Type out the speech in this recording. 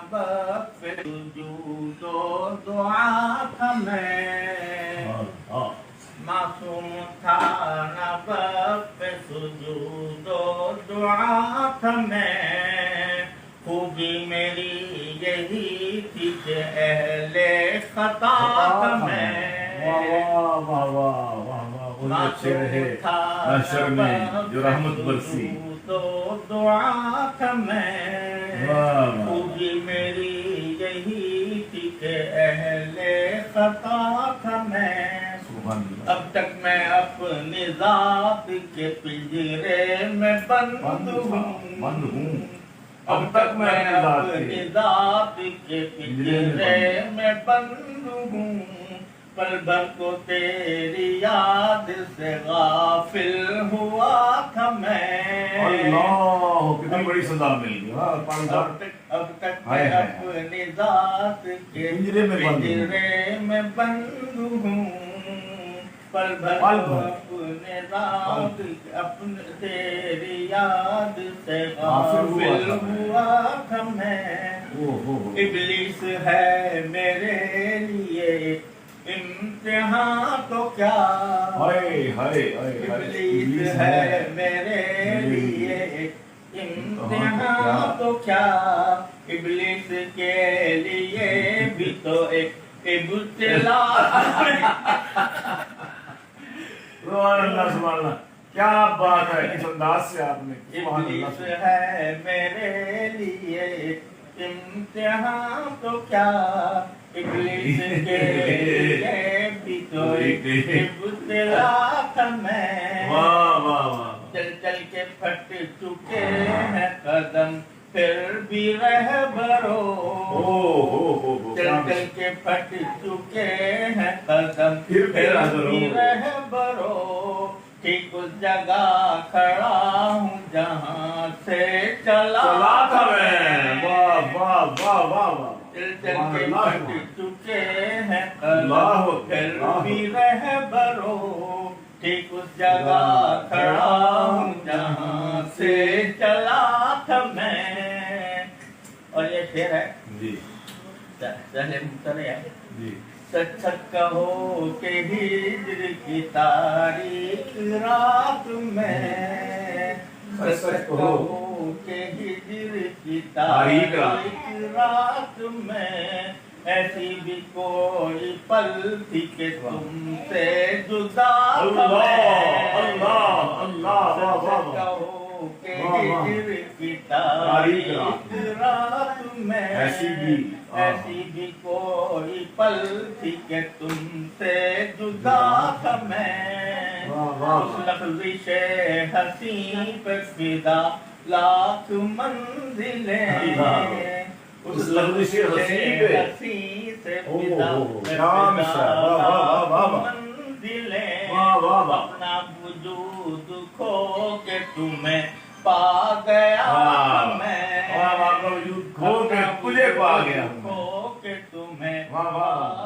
نبض پہ سجود و دعا تھا میں معصوم تھا نبض پہ سجود و دعا تھا میں خوبی میری یہی تھی کہ اہل خطا تھا میں معصوم تھا نبض جو رحمت برسی تو دعا تھا میں خوبی میری یہی تھی کہ اہل خطا تھا میں اب تک میں اپنی ذات کے پنجرے میں بند ہوں اب تک میں اپنی ذات کے پنجرے میں بند ہوں پل بھر کو تیری یاد سے غافل ہوا تھا میں اللہ کتنی بڑی سزا مل گئی اب تک میں اپنی ذات کے پنجرے میں بند ہوں پل بھر کو اپنے ذات اپنے تیری یاد سے غافل ہوا تھا میں ابلیس ہے میرے لیے امتحان تو کیا ابلیس ہے میرے لیے امتحان تو کیا ابلیس کے لیے بھی تو ایک ابتلا سبحان اللہ کیا بات ہے اس انداز سے آپ نے ابلیس ہے میرے لیے امتحان تو کیا ابلیس کے لیے بھی تو ایک ابتلا تھا میں چل چل کے پھٹ چکے ہیں قدم پھر بھی رہبرو چل چل کے پھٹ چکے ہیں قدم پھر بھی رہبرو ٹھیک اس جگہ کھڑا ہوں جہاں سے چلا تھا میں چل چل کے پھٹ چکے ہیں قدم پھر بھی رہبرو ٹھیک اس جگہ کھڑا ہوں جہاں سے چلا تھا میں اور یہ شعر ہے جی سہل ممتنع ہے جی سچ سچ کہو کہ ہجر کی تاریخ رات میں سچ سچ کہو کہ ہجر کی تاریخ رات میں ایسی بھی کوئی پل تھی کہ تم سے جدا تھا میں سچ سچ کہو کہ ہجر کی تاریخ رات میں ایسی بھی کوئی پل تھی کہ تم سے جدا تھا میں اس لفظ حسین پہ فدا لاکھ منزلیں اس لفظ حسین سے فدا منزلیں اپنا وجود کھو کے تمہیں پا گیا میں کھو کے تمہیں پا